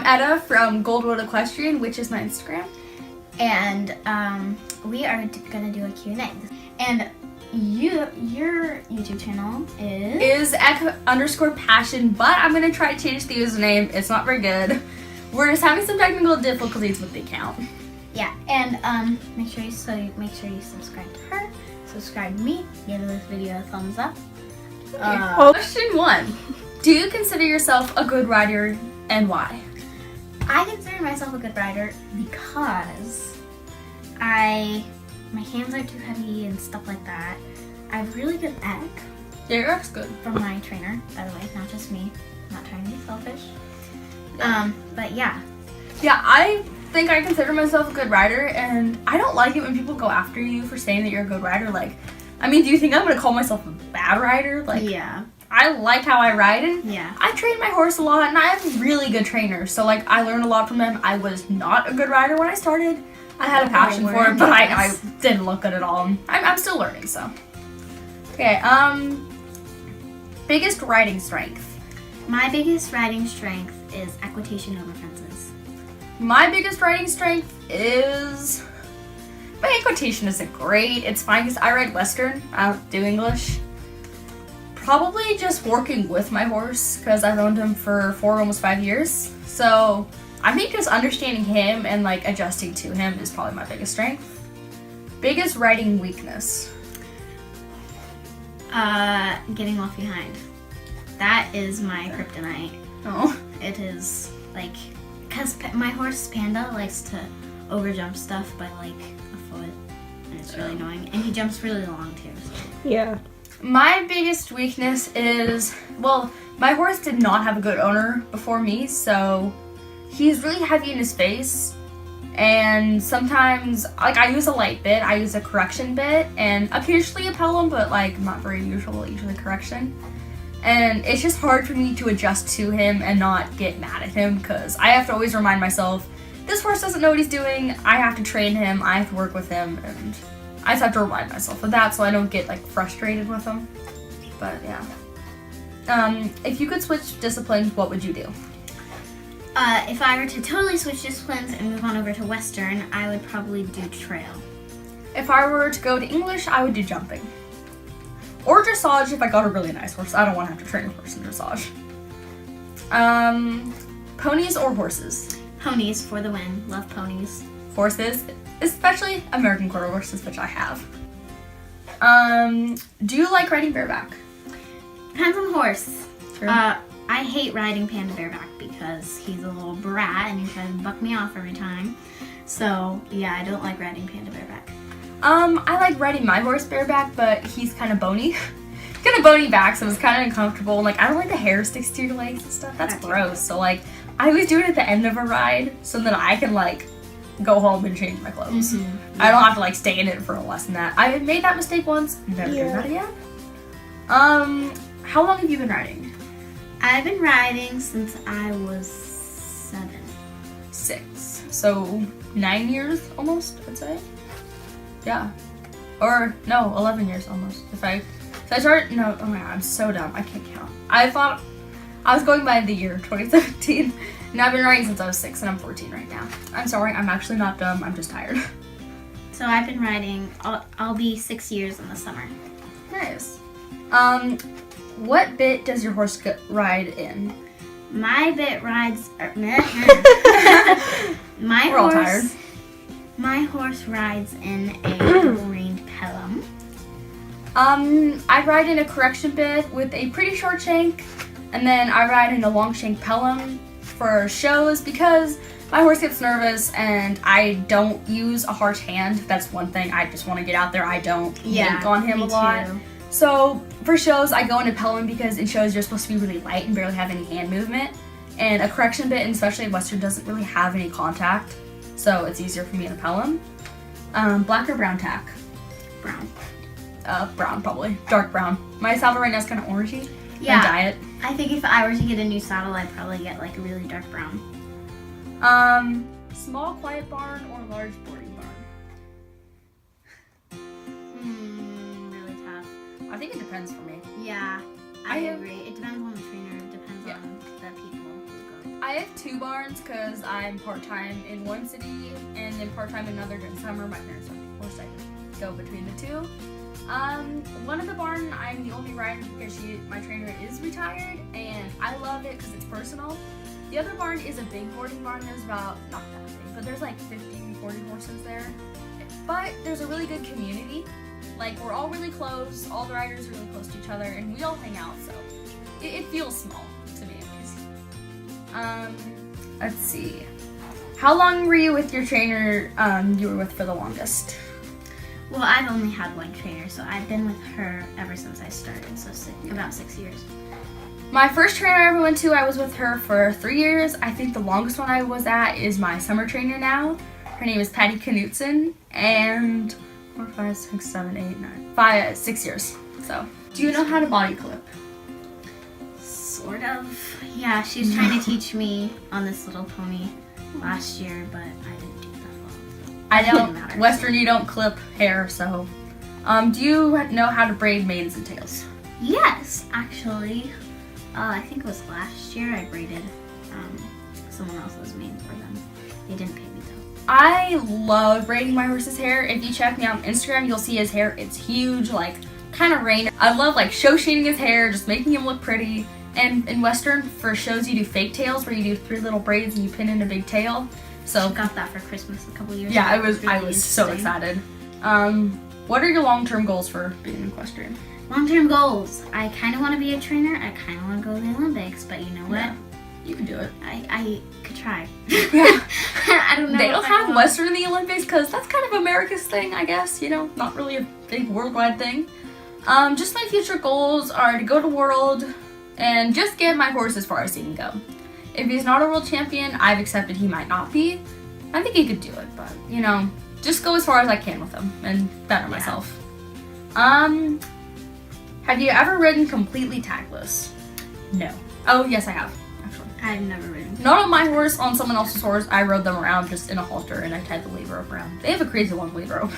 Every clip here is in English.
Etta from Goldwood Equestrian, which is my Instagram. And we are going to do a Q&A. And your YouTube channel is @_passion, but I'm going to try to change the username. It's not very good. We're just having some technical difficulties with the account. Yeah, and make sure you subscribe to her, subscribe to me, give this video a thumbs up. Question 1. Do you consider yourself a good rider and why? I consider myself a good rider because my hands are too heavy and stuff like that. I have really good neck. Yeah, your neck's good. From my trainer, by the way, not just me. I'm not trying to be selfish. But yeah. Yeah, I think I consider myself a good rider, and I don't like it when people go after you for saying that you're a good rider. Like, I mean, do you think I'm gonna call myself a bad rider? Like, yeah. I like how I ride, and yeah. I train my horse a lot, and I have really good trainers. So, like, I learned a lot from them. I was not a good rider when I started. I had a passion for it, but I didn't look good at all. I'm still learning, so. Okay, biggest riding strength. My biggest riding strength is equitation over fences. My biggest riding strength is... My equitation isn't great. It's fine because I ride Western. I don't do English. Probably just working with my horse because I've owned him for 4, almost 5 years. So I think just understanding him and like adjusting to him is probably my biggest strength. Biggest riding weakness. Getting off behind. That is my kryptonite. Oh. It is like, because my horse Panda likes to overjump stuff by like a foot, and it's really annoying. And he jumps really long too. So. Yeah. My biggest weakness is, well, my horse did not have a good owner before me, so he's really heavy in his face. And sometimes, like, I use a light bit, I use a correction bit, and occasionally a pelham, but like not very usually correction. And it's just hard for me to adjust to him and not get mad at him because I have to always remind myself, this horse doesn't know what he's doing, I have to train him, I have to work with him, and I just have to remind myself of that so I don't get like frustrated with him. But yeah. If you could switch disciplines, what would you do? If I were to totally switch disciplines and move on over to Western, I would probably do trail. If I were to go to English, I would do jumping. Or dressage if I got a really nice horse. I don't want to have to train a horse in dressage. Ponies or horses? Ponies for the win. Love ponies. Horses, especially American quarter horses, which I have. Do you like riding bareback? Depends on the horse. True. I hate riding Panda bareback because he's a little brat and he tries to buck me off every time. So yeah, I don't like riding Panda bareback. I like riding my horse bareback, but he's kind of bony. Kind of bony back, so it's kind of uncomfortable. Like, I don't like the hair sticks to your legs and stuff. That's gross. So like, I always do it at the end of a ride so that I can like go home and change my clothes. Mm-hmm. I don't have to like stay in it for less than that. I made that mistake once. Never do that again. How long have you been riding? I've been riding since I was 7. 6. So 9 years almost, I'd say. Yeah. Or no, 11 years almost. So I started, no, oh my god, I'm so dumb. I can't count. I thought I was going by the year 2017. And I've been riding since I was 6 and I'm 14 right now. I'm sorry, I'm actually not dumb. I'm just tired. So I've been riding, I'll be 6 years in the summer. Nice. What bit does your horse ride in? My bit rides, We're all tired. My horse rides in a double-reined pelham. I ride in a correction bit with a pretty short shank, and then I ride in a long shank pelham for shows because my horse gets nervous and I don't use a harsh hand. That's one thing I just want to get out there. I don't yank on him a lot. Too. So for shows, I go into pelham because in shows you're supposed to be really light and barely have any hand movement. And a correction bit, and especially in Western, doesn't really have any contact. So it's easier for me in a pelham. Black or brown tack? Brown. Brown probably. Dark brown. My saddle right now is kind of orangey. Yeah. Diet. I think if I were to get a new saddle, I'd probably get like a really dark brown. Small quiet barn or large boarding barn? Really tough. I think it depends for me. Yeah, I agree. It depends on the trainer. It depends on the people who go. I have 2 barns because I'm part-time in one city and then part-time in another during summer. My parents don't force I can go between the 2. One of the barn, I'm the only rider because my trainer is retired, and I love it because it's personal. The other barn is a big boarding barn. There's about, not that big, but there's like 50, 40 horses there. But there's a really good community. Like, we're all really close, all the riders are really close to each other, and we all hang out, so it feels small to me at least. Let's see. How long were you with your trainer you were with for the longest? Well, I've only had one trainer, so I've been with her ever since I started, so about 6 years. My first trainer I ever went to, I was with her for 3 years. I think the longest one I was at is my summer trainer now. Her name is Patty Knutson, and 4, 5, 6, 7, 8, 9, 6 years. So, do you know how to body clip? Sort of. Yeah, she was trying to teach me on this little pony last year, but I didn't do that well. So I it didn't don't. matter. Western, you don't clip hair, so. Do you know how to braid manes and tails? Yes, actually. I think it was last year I braided someone else's mane for them. They didn't pay me though. I love braiding my horse's hair. If you check me out on Instagram, you'll see his hair. It's huge, like kind of rain. I love like show shading his hair, just making him look pretty. And in Western, for shows, you do fake tails where you do 3 little braids and you pin in a big tail. So I got that for Christmas a couple years yeah, ago. I was so excited. What are your long-term goals for being an equestrian? Long-term goals. I kind of want to be a trainer. I kind of want to go to the Olympics, but you know what? Yeah, you can do it. I could try. Yeah. I don't know. They if don't I have will. Western in the Olympics because that's kind of America's thing, I guess. You know, not really a big worldwide thing. Just my future goals are to go to World and just get my horse as far as he can go. If he's not a world champion, I've accepted he might not be. I think he could do it, but, you know, just go as far as I can with him and better myself. Have you ever ridden completely tagless? No. Oh, yes, I have, actually. I've never ridden. Not on my horse, on someone else's horse. I rode them around just in a halter and I tied the lead rope around. They have a crazy long lead rope.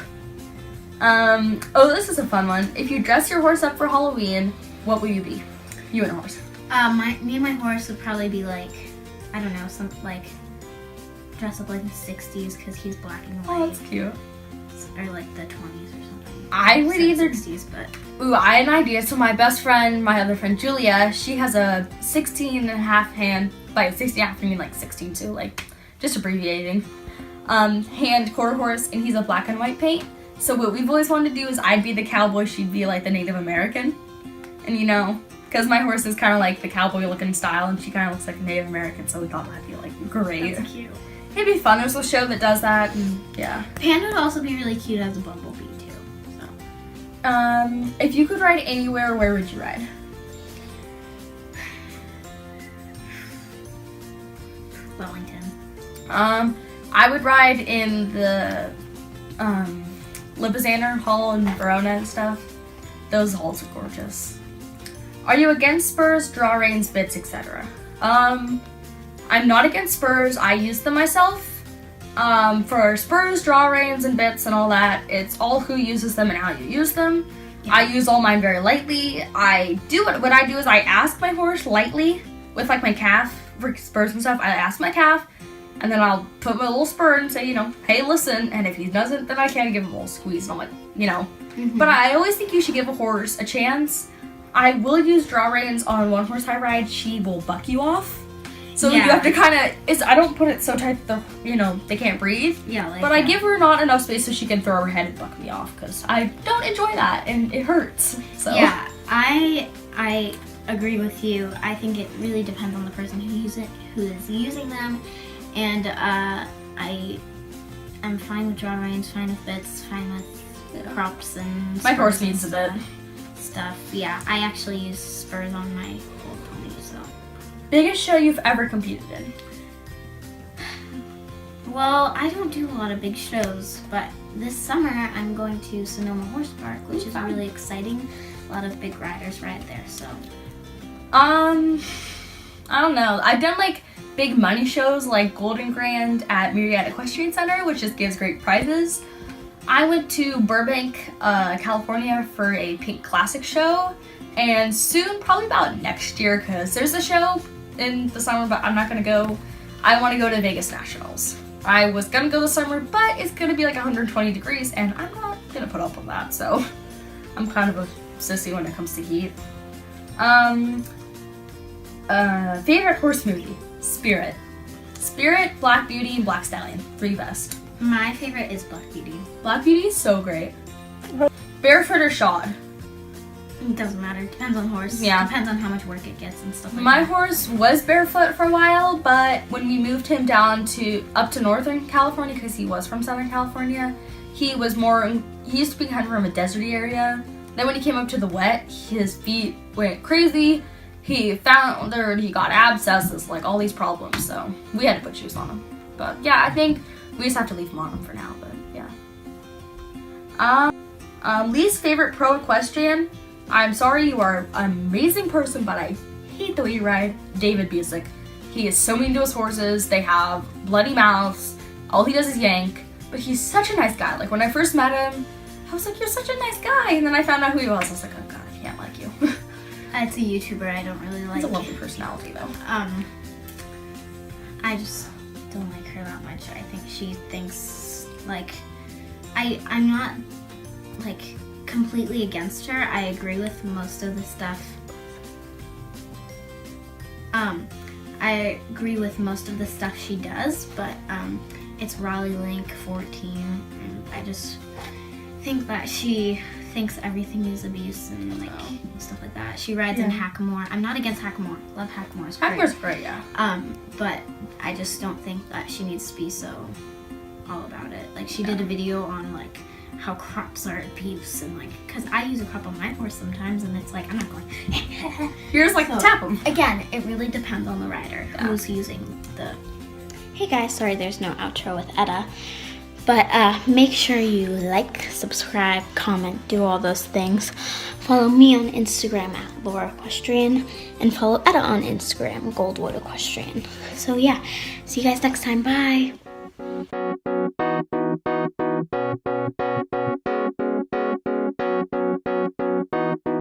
Oh, this is a fun one. If you dress your horse up for Halloween, what will you be? You and a horse. Me and my horse would probably be like, I don't know, some like dress up like the 60s because he's black and white. Oh, that's cute. Or like the 20s or something. I would either 60s, but ooh, I had an idea. So my best friend, my other friend Julia, she has a 16 and a half hand, by 16 and a half, I mean like 16 too, like just abbreviating, hand quarter horse, and he's a black and white paint. So what we've always wanted to do is I'd be the cowboy, she'd be like the Native American. And you know, because my horse is kind of like the cowboy looking style and she kind of looks like a Native American, so we thought that'd be like great. that's cute. It'd be fun. There's a show that does that, and yeah. Panda would also be really cute as a bumblebee too. So. If you could ride anywhere, where would you ride? Wellington. I would ride in the Lipizzanner Hall in Verona and stuff. Those halls are gorgeous. Are you against spurs, draw reins, bits, etc.? I'm not against spurs. I use them myself. For spurs, draw reins, and bits and all that, it's all who uses them and how you use them. Yeah. I use all mine very lightly. What I do is I ask my horse lightly with like my calf for spurs and stuff. I ask my calf, and then I'll put my little spur and say, you know, hey, listen. And if he doesn't, then I can give him a little squeeze. And I'm like, you know. Mm-hmm. But I always think you should give a horse a chance. I will use draw reins on one horse I ride. She will buck you off. So you have to kind of, I don't put it so tight that, they can't breathe. Yeah, like but I give her not enough space so she can throw her head and buck me off because I don't enjoy that and it hurts. So yeah, I agree with you. I think it really depends on the person who is using them, and I am fine with draw reins, fine with bits, fine with crops and my horse needs a bit. Stuff. Yeah, I actually use spurs on my old pony. So. Biggest show you've ever competed in? Well, I don't do a lot of big shows, but this summer I'm going to Sonoma Horse Park, which is really exciting. A lot of big riders right there, so. I don't know. I've done like big money shows like Golden Grand at Myriad Equestrian Center, which just gives great prizes. I went to Burbank, California for a Pink Classic show, and soon, probably about next year, because there's a show in the summer, but I'm not gonna go. I want to go to Vegas Nationals. I was gonna go this summer, but it's gonna be like 120 degrees, and I'm not gonna put up with that. So I'm kind of a sissy when it comes to heat. Favorite horse movie? Spirit. Spirit, Black Beauty, and Black Stallion. 3 best. My favorite is Black Beauty. Black Beauty is so great. Barefoot or shod? It doesn't matter. Depends on horse. Yeah. Depends on how much work it gets and stuff like My that. horse was barefoot for a while, but when we moved him down up to Northern California, because he was from Southern California, he used to be kind of from a deserty area. Then when he came up to the wet, his feet went crazy. He foundered, he got abscesses, like all these problems, so we had to put shoes on him. But yeah, I think we just have to leave him on him for now, but yeah. Least favorite pro equestrian? I'm sorry, you are an amazing person, but I hate the way you ride. David Busick. He is so mean to his horses. They have bloody mouths. All he does is yank. But he's such a nice guy. Like when I first met him, I was like, you're such a nice guy. And then I found out who he was. I was like, oh god, I can't like you. It's a YouTuber I don't really like. He's a lovely personality though. I just don't like her that much. I think she thinks like I'm not like completely against her. I agree with most of the stuff. I agree with most of the stuff she does, but it's Raleigh Link 14, and I just think that she thinks everything is abuse and like stuff like that. She rides in Hackamore. I'm not against Hackamore. Love Hackamore. Hackamore's great, yeah. But I just don't think that she needs to be so all about it. Like she did a video on like how crops are abuse and like, cause I use a crop on my horse sometimes and it's like, I'm not going, You're just like, tap him. Again, it really depends on the rider who's using the... Hey guys, sorry there's no outro with Etta. But make sure you like, subscribe, comment, do all those things. Follow me on Instagram at Laura Equestrian and follow Etta on Instagram, Goldwood Equestrian. So yeah, see you guys next time, bye.